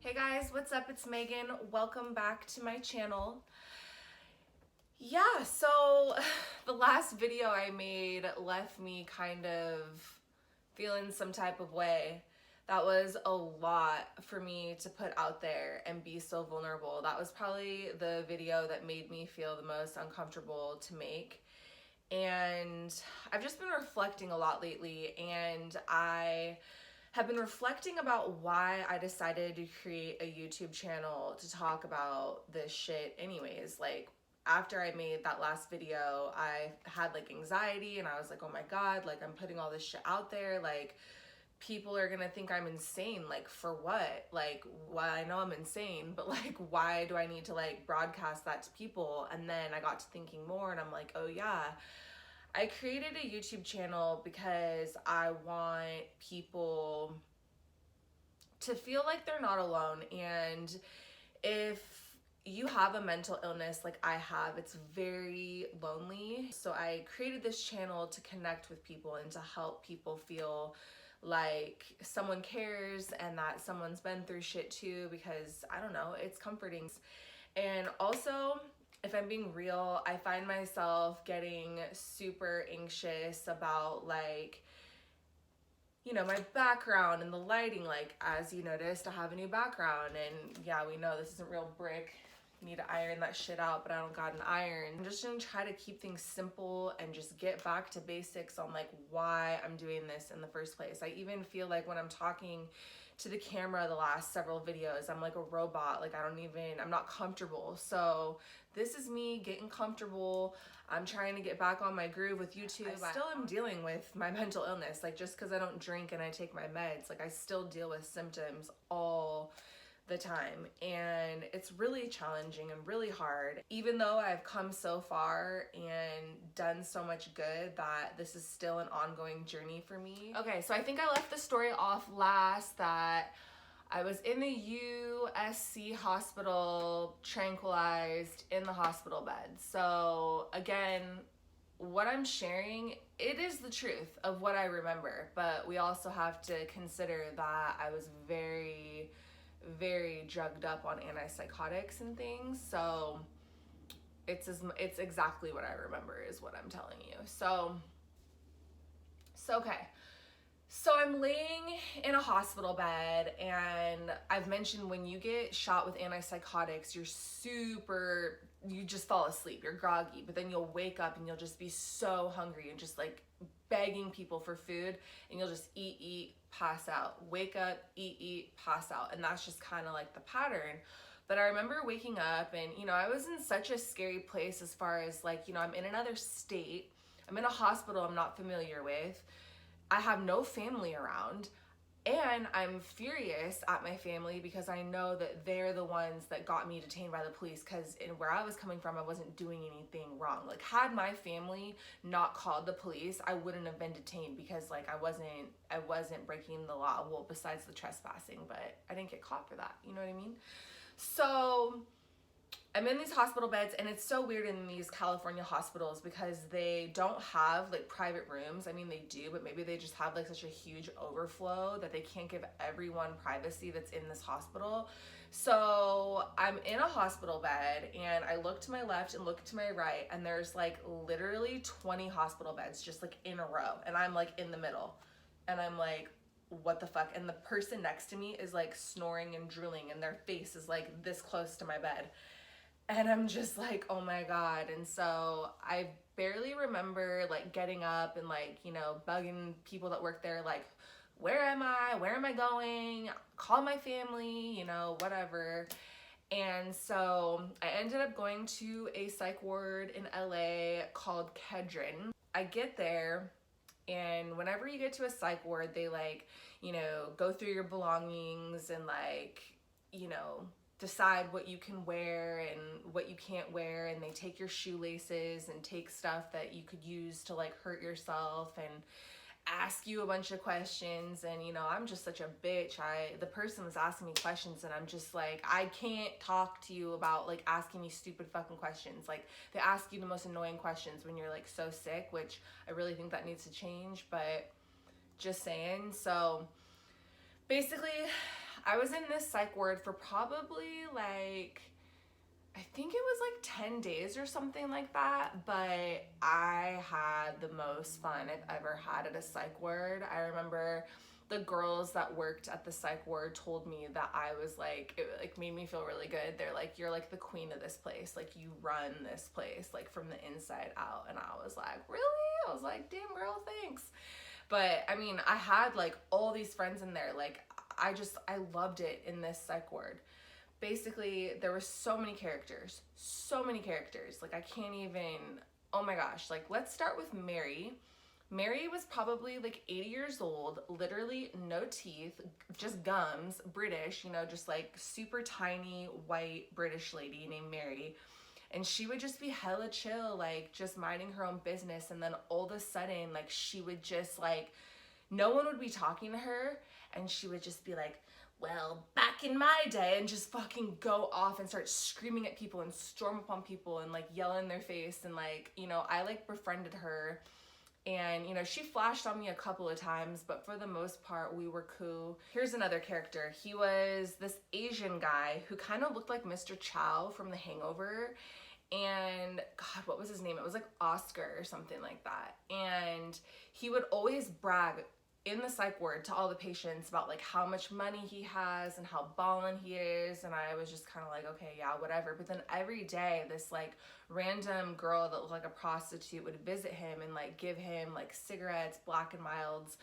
Hey guys, what's up? It's Megan. Welcome back to my channel. Yeah, so the last video I made left me kind of feeling some type of way. That was a lot for me to put out there and be so vulnerable. That was probably the video that made me feel the most uncomfortable to make. And I've just been reflecting a lot lately, and I have been reflecting about why I decided to create a YouTube channel to talk about this shit anyways. Like, after I made that last video, I had like anxiety and I was like, oh my God, like I'm putting all this shit out there. Like, people are gonna think I'm insane. Like, for what? Like, well, I know I'm insane, but like, why do I need to like broadcast that to people? And then I got to thinking more and I'm like, oh yeah, I created a YouTube channel because I want people to feel like they're not alone. And if you have a mental illness like I have, it's very lonely. So I created this channel to connect with people and to help people feel like someone cares and that someone's been through shit too, because I don't know, it's comforting. And also, if I'm being real, I find myself getting super anxious about like, you know, my background and the lighting. Like, as you noticed, I have a new background, and yeah, we know this isn't real brick. Need to iron that shit out, but I don't got an iron. I'm just gonna try to keep things simple and just get back to basics on like why I'm doing this in the first place. I even feel like when I'm talking to the camera the last several videos, I'm like a robot. Like, I'm not comfortable. So this is me getting comfortable. I'm trying to get back on my groove with YouTube. I still am dealing with my mental illness. Like, just because I don't drink and I take my meds, like I still deal with symptoms all the time, and it's really challenging and really hard. Even though I've come so far and done so much good, that this is still an ongoing journey for me. Okay, so I think I left the story off last that I was in the USC Hospital, tranquilized in the hospital bed. So again, what I'm sharing, it is the truth of what I remember, but we also have to consider that I was very drugged up on antipsychotics and things. So it's exactly what I remember is what I'm telling you. So okay. So I'm laying in a hospital bed, and I've mentioned when you get shot with antipsychotics, you just fall asleep, you're groggy, but then you'll wake up and you'll just be so hungry and just like begging people for food, and you'll just eat, pass out, wake up, eat, pass out. And that's just kind of like the pattern. But I remember waking up and, you know, I was in such a scary place as far as like, you know, I'm in another state, I'm in a hospital I'm not familiar with, I have no family around, and I'm furious at my family because I know that they're the ones that got me detained by the police, because in where I was coming from, I wasn't doing anything wrong. Like, had my family not called the police, I wouldn't have been detained, because like I wasn't breaking the law. Well, besides the trespassing, but I didn't get caught for that. You know what I mean? So I'm in these hospital beds, and it's so weird in these California hospitals because they don't have like private rooms. I mean, they do, but maybe they just have like such a huge overflow that they can't give everyone privacy that's in this hospital. So I'm in a hospital bed, and I look to my left and look to my right, and there's like literally 20 hospital beds just like in a row, and I'm like in the middle, and I'm like, what the fuck? And the person next to me is like snoring and drooling, and their face is like this close to my bed. And I'm just like, oh my God. And so I barely remember like getting up and like, you know, bugging people that work there, like, where am I? Where am I going? Call my family, you know, whatever. And so I ended up going to a psych ward in LA called Kedron. I get there, and whenever you get to a psych ward, they like, you know, go through your belongings and like, you know, decide what you can wear and what you can't wear, and they take your shoelaces and take stuff that you could use to like hurt yourself and ask you a bunch of questions. And you know, I'm just such a bitch. The person was asking me questions, and I'm just like, I can't talk to you about like asking me stupid fucking questions. Like, they ask you the most annoying questions when you're like so sick, which I really think that needs to change, but just saying. So basically, I was in this psych ward for probably like, I think it was like 10 days or something like that, but I had the most fun I've ever had at a psych ward. I remember the girls that worked at the psych ward told me that I was like, it like made me feel really good. They're like, you're like the queen of this place. Like, you run this place like from the inside out. And I was like, really? I was like, damn girl, thanks. But I mean, I had like all these friends in there. Like, I loved it in this psych ward. Basically, there were so many characters. Like, I can't even, oh my gosh. Like, let's start with Mary. Mary was probably like 80 years old, literally no teeth, just gums, British, you know, just like super tiny white British lady named Mary. And she would just be hella chill, like just minding her own business. And then all of a sudden, like, she would just like, no one would be talking to her. And she would just be like, well, back in my day, and just fucking go off and start screaming at people and storm upon people and like yell in their face. And like, you know, I like befriended her. And, you know, she flashed on me a couple of times, but for the most part, we were cool. Here's another character. He was this Asian guy who kind of looked like Mr. Chow from The Hangover. And God, what was his name? It was like Oscar or something like that. And he would always brag in the psych ward to all the patients about like how much money he has and how ballin' he is. And I was just kind of like, okay, yeah, whatever. But then every day this like random girl that looked like a prostitute would visit him and like give him like cigarettes, Black and Milds,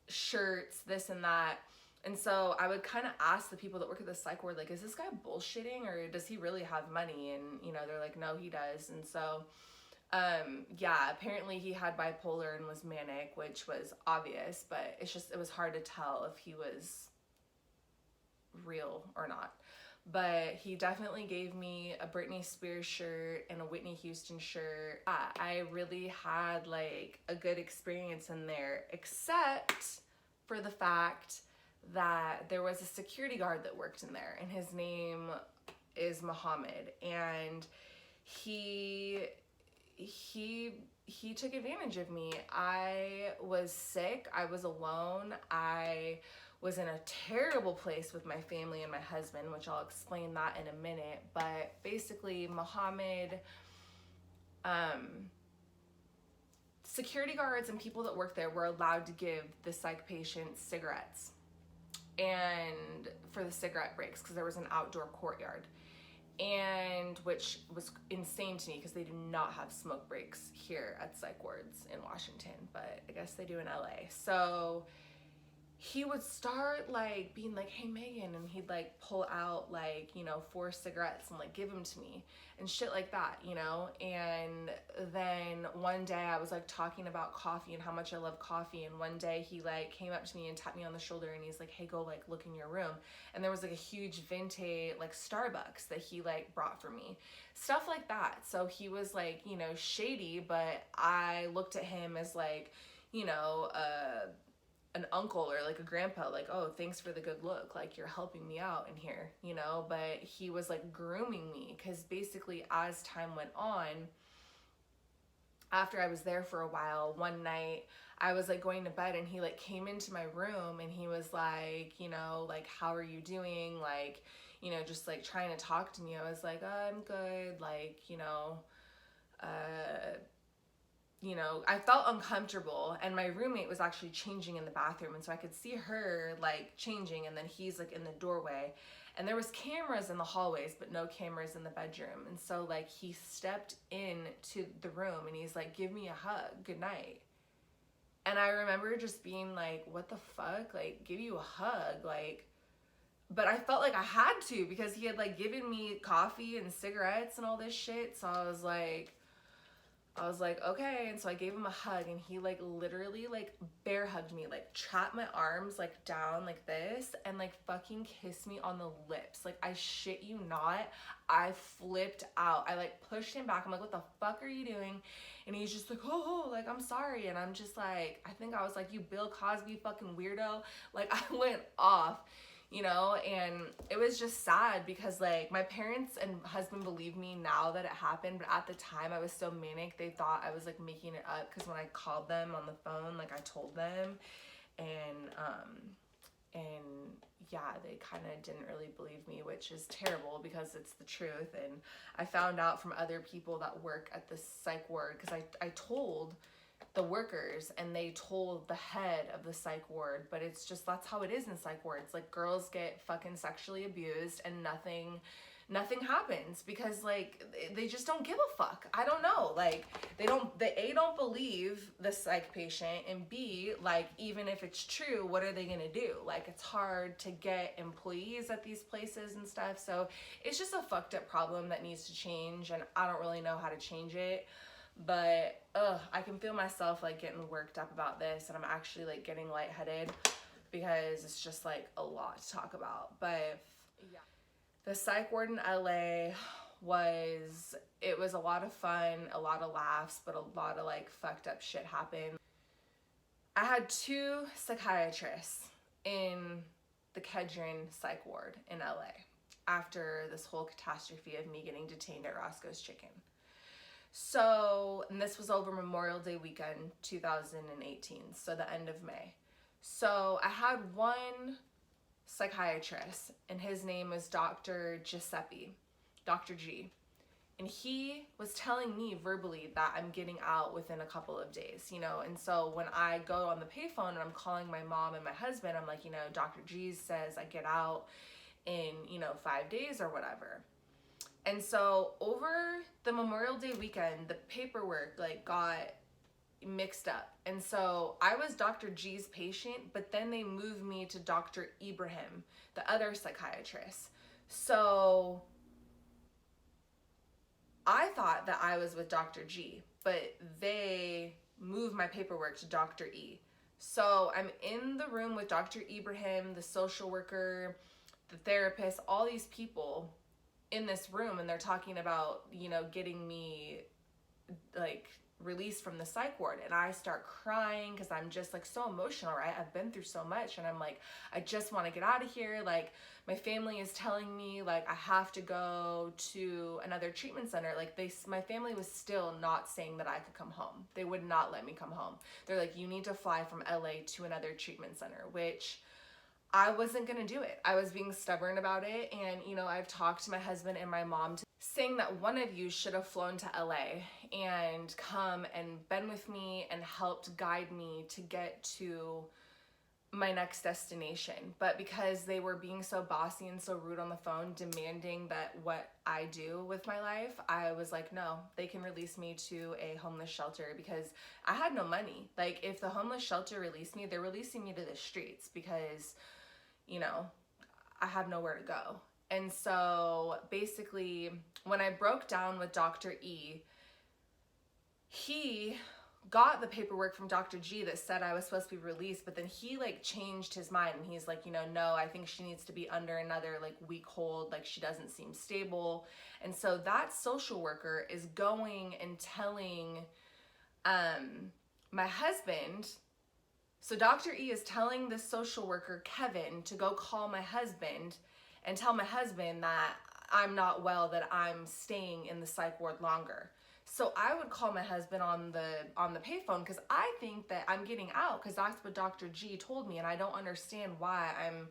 shirts, this and that. And so I would kind of ask the people that work at the psych ward, like, is this guy bullshitting or does he really have money? And, you know, they're like, no, he does. And so yeah, apparently he had bipolar and was manic, which was obvious, but it was hard to tell if he was real or not. But he definitely gave me a Britney Spears shirt and a Whitney Houston shirt. I really had like a good experience in there, except for the fact that there was a security guard that worked in there, and his name is Muhammad, and he took advantage of me. I was sick. I was alone. I was in a terrible place with my family and my husband, which I'll explain that in a minute. But basically, Muhammad, security guards and people that work there were allowed to give the psych patients cigarettes, and for the cigarette breaks, because there was an outdoor courtyard. And which was insane to me because they do not have smoke breaks here at psych wards in Washington, but I guess they do in LA. So he would start like being like, hey Megan, and he'd like pull out like, you know, 4 cigarettes and like give them to me and shit like that, you know. And then one day I was like talking about coffee and how much I love coffee, and one day he like came up to me and tapped me on the shoulder and he's like, hey, go like look in your room. And there was like a huge vintage like Starbucks that he like brought for me, stuff like that. So he was like, you know, shady, but I looked at him as like, you know, an uncle or like a grandpa, like, oh, thanks for the good look, like you're helping me out in here, you know. But he was like grooming me, because basically as time went on, after I was there for a while, one night I was like going to bed and he like came into my room and he was like, you know, like, how are you doing, like, you know, just like trying to talk to me. I was like, oh, I'm good, like, you know, I felt uncomfortable, and my roommate was actually changing in the bathroom, and so I could see her like changing, and then he's like in the doorway, and there was cameras in the hallways but no cameras in the bedroom. And so like he stepped into the room and he's like, give me a hug, good night. And I remember just being like, what the fuck, like, give you a hug, like, but I felt like I had to because he had like given me coffee and cigarettes and all this shit. So I was like, okay. And so I gave him a hug, and he like literally like bear hugged me, like trapped my arms like down like this, and like fucking kissed me on the lips. Like, I shit you not, I flipped out. I like pushed him back. I'm like, what the fuck are you doing? And he's just like, oh, like, I'm sorry. And I'm just like, I think I was like, you Bill Cosby fucking weirdo. Like, I went off, you know. And it was just sad because like my parents and husband believe me now that it happened, but at the time I was so manic, they thought I was like making it up, because when I called them on the phone, like I told them. And And yeah, they kind of didn't really believe me, which is terrible because it's the truth. And I found out from other people that work at the psych ward, because I told the workers and they told the head of the psych ward, but it's just, that's how it is in psych wards. Like, girls get fucking sexually abused and nothing happens because, like, they just don't give a fuck. I don't know. Like, they A, don't believe the psych patient, and B, like, even if it's true, what are they gonna do? Like, it's hard to get employees at these places and stuff. So it's just a fucked up problem that needs to change, and I don't really know how to change it. But I can feel myself like getting worked up about this, and I'm actually like getting lightheaded because it's just like a lot to talk about. But yeah, the psych ward in LA was a lot of fun, a lot of laughs, but a lot of like fucked up shit happened. I had 2 psychiatrists in the Kedron psych ward in LA after this whole catastrophe of me getting detained at Roscoe's Chicken. So, and this was over Memorial Day weekend, 2018, so the end of May. So I had one psychiatrist, and his name was Dr. Giuseppe, Dr. G. And he was telling me verbally that I'm getting out within a couple of days, you know. And so when I go on the payphone and I'm calling my mom and my husband, I'm like, you know, Dr. G says I get out in, you know, 5 days or whatever. And so over the Memorial Day weekend, the paperwork like got mixed up. And so I was Dr. G's patient, but then they moved me to Dr. Ibrahim, the other psychiatrist. So I thought that I was with Dr. G, but they moved my paperwork to Dr. E. So I'm in the room with Dr. Ibrahim, the social worker, the therapist, all these people in this room, and they're talking about, you know, getting me like released from the psych ward. And I start crying because I'm just like so emotional, right? I've been through so much, and I'm like, I just want to get out of here. Like, my family is telling me like I have to go to another treatment center. Like, my family was still not saying that I could come home. They would not let me come home. They're like, you need to fly from LA to another treatment center, which I wasn't gonna do it. I was being stubborn about it. And, you know, I've talked to my husband and my mom saying that one of you should have flown to LA and come and been with me and helped guide me to get to my next destination. But because they were being so bossy and so rude on the phone, demanding that what I do with my life, I was like, no, they can release me to a homeless shelter, because I had no money. Like, if the homeless shelter released me, they're releasing me to the streets because, you know, I have nowhere to go. And so basically, when I broke down with Dr. E, he got the paperwork from Dr. G that said I was supposed to be released, but then he like changed his mind, and he's like, you know, no, I think she needs to be under another like week hold, like she doesn't seem stable. And so that social worker is going and telling my husband. So Dr. E is telling the social worker, Kevin, to go call my husband and tell my husband that I'm not well, that I'm staying in the psych ward longer. So I would call my husband on the payphone because I think that I'm getting out, because that's what Dr. G told me, and I don't understand why I'm,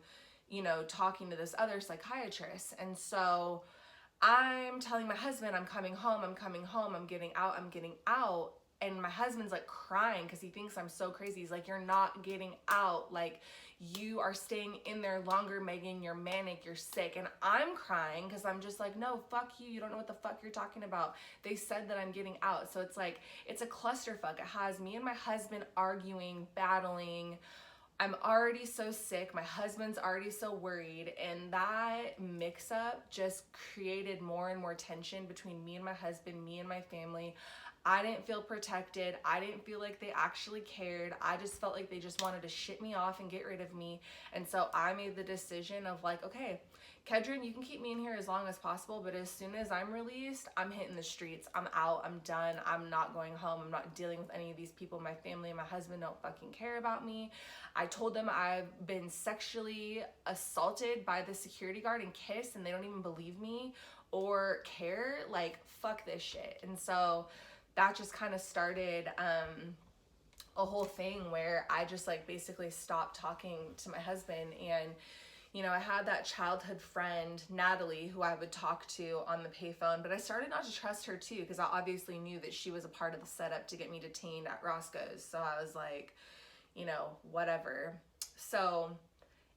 you know, talking to this other psychiatrist. And so I'm telling my husband I'm coming home, I'm getting out, I'm getting out. And my husband's like crying because he thinks I'm so crazy. He's like, you're not getting out. Like, you are staying in there longer, Megan. You're manic, you're sick. And I'm crying because I'm just like, no, fuck you. You don't know what the fuck you're talking about. They said that I'm getting out. So it's like, it's a clusterfuck. It has me and my husband arguing, battling. I'm already so sick. My husband's already so worried. And that mix up just created more and more tension between me and my husband, me and my family. I didn't feel protected. I didn't feel like they actually cared. I just felt like they just wanted to shit me off and get rid of me. And so I made the decision of like, okay, Kedron, you can keep me in here as long as possible, but as soon as I'm released, I'm hitting the streets. I'm out. I'm done. I'm not going home. I'm not dealing with any of these people. My family and my husband don't fucking care about me. I told them I've been sexually assaulted by the security guard and kissed, and they don't even believe me or care. Like, fuck this shit. And so that just kind of started a whole thing where I just like basically stopped talking to my husband. And you know, I had that childhood friend, Natalie, who I would talk to on the payphone, but I started not to trust her too, because I obviously knew that she was a part of the setup to get me detained at Roscoe's. So I was like, you know, whatever. So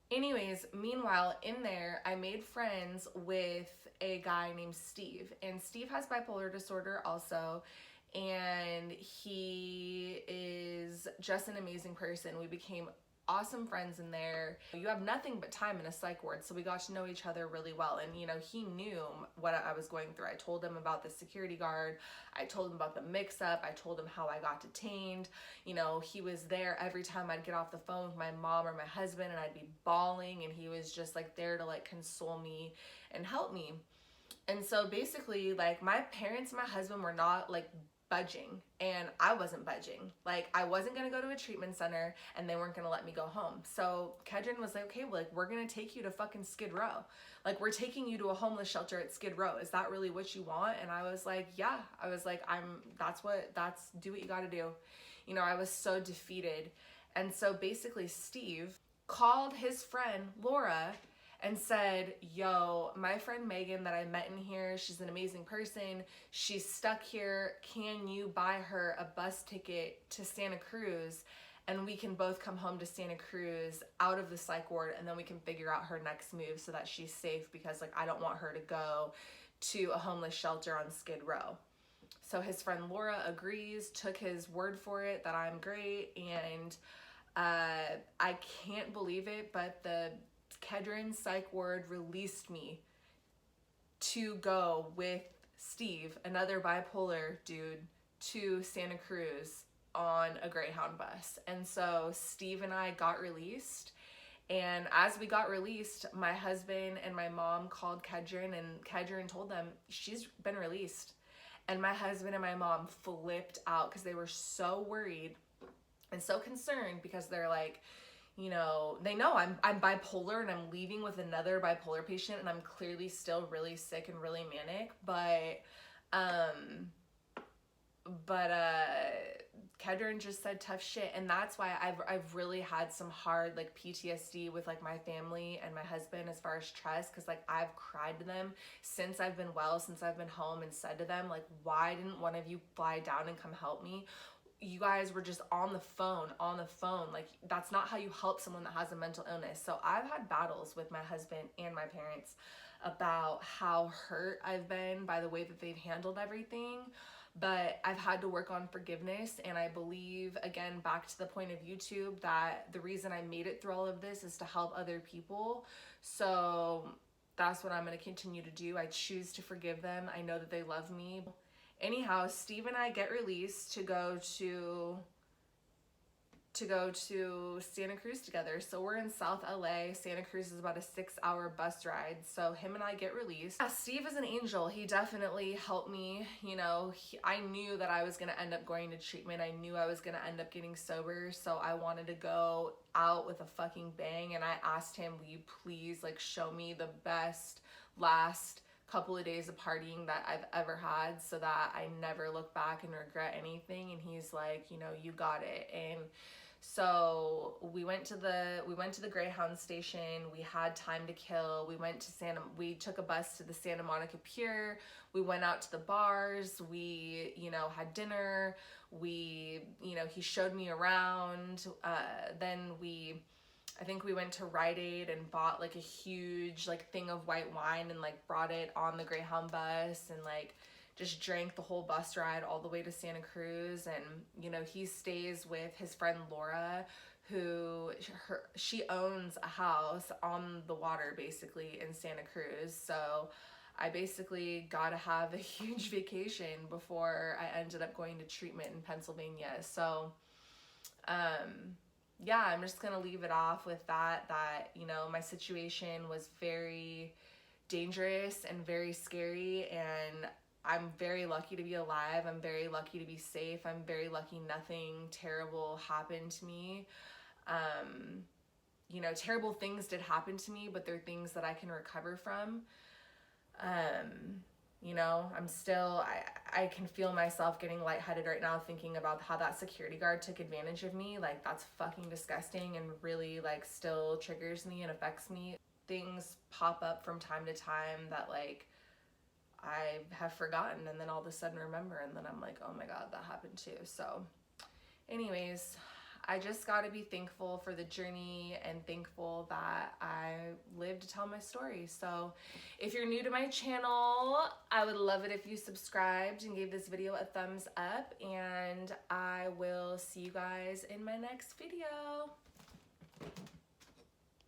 anyways, meanwhile, in there, I made friends with a guy named Steve. And Steve has bipolar disorder also. And he is just an amazing person. We became awesome friends in there. You have nothing but time in a psych ward, so we got to know each other really well. And you know, he knew what I was going through. I told him about the security guard, I told him about the mix-up, I told him how I got detained. You know, he was there every time I'd get off the phone with my mom or my husband, and I'd be bawling, and he was just like there to like console me and help me. And so basically, like, my parents and my husband were not like budging, and I wasn't budging. Like, I wasn't gonna go to a treatment center, and they weren't gonna let me go home. So Kedron was like, okay, well, like, we're gonna take you to fucking Skid Row. Like, we're taking you to a homeless shelter at Skid Row. Is that really what you want? And I was like, yeah. I was like, do what you gotta do. You know, I was so defeated. And so basically Steve called his friend Laura and said, yo, my friend Megan that I met in here, she's an amazing person. She's stuck here. Can you buy her a bus ticket to Santa Cruz? And we can both come home to Santa Cruz out of the psych ward, and then we can figure out her next move so that she's safe, because like, I don't want her to go to a homeless shelter on Skid Row. So his friend Laura agrees, took his word for it that I'm great. And I can't believe it, but the Kedron psych ward released me to go with Steve, another bipolar dude, to Santa Cruz on a Greyhound bus. And so Steve and I got released. And as we got released, my husband and my mom called Kedron, and Kedron told them she's been released. And my husband and my mom flipped out because they were so worried and so concerned, because they're like, you know, they know I'm bipolar, and I'm leaving with another bipolar patient, and I'm clearly still really sick and really manic, but Kedron just said tough shit. And that's why I've really had some hard like PTSD with like my family and my husband as far as trust, because like I've cried to them since I've been well, since I've been home, and said to them like, why didn't one of you fly down and come help me? You guys were just on the phone. Like, that's not how you help someone that has a mental illness. So I've had battles with my husband and my parents about how hurt I've been by the way that they've handled everything. But I've had to work on forgiveness. And I believe, again, back to the point of YouTube, that the reason I made it through all of this is to help other people. So that's what I'm going to continue to do. I choose to forgive them. I know that they love me. Anyhow, Steve and I get released to go to Santa Cruz together. So we're in South LA. Santa Cruz is about a 6-hour bus ride. So him and I get released. Yeah, Steve is an angel. He definitely helped me. You know, I knew that I was going to end up going to treatment. I knew I was going to end up getting sober. So I wanted to go out with a fucking bang. And I asked him, will you please like show me the best last couple of days of partying that I've ever had, so that I never look back and regret anything. And he's like, you know, you got it. And so we went to the Greyhound station. We had time to kill. We took a bus to the Santa Monica Pier. We went out to the bars. We, you know, had dinner. He showed me around. I think we went to Rite Aid and bought like a huge like thing of white wine, and like brought it on the Greyhound bus, and like just drank the whole bus ride all the way to Santa Cruz. And you know, he stays with his friend Laura, she owns a house on the water basically in Santa Cruz. So I basically got to have a huge vacation before I ended up going to treatment in Pennsylvania. So yeah, I'm just going to leave it off with that, you know, my situation was very dangerous and very scary, and I'm very lucky to be alive. I'm very lucky to be safe. I'm very lucky nothing terrible happened to me. You know, terrible things did happen to me, but they're things that I can recover from. You know, I'm still, I can feel myself getting lightheaded right now thinking about how that security guard took advantage of me. Like, that's fucking disgusting and really, like, still triggers me and affects me. Things pop up from time to time that, like, I have forgotten and then all of a sudden remember, and then I'm like, oh my God, that happened too. So anyways, I just got to be thankful for the journey and thankful that I lived to tell my story. So if you're new to my channel, I would love it if you subscribed and gave this video a thumbs up, and I will see you guys in my next video.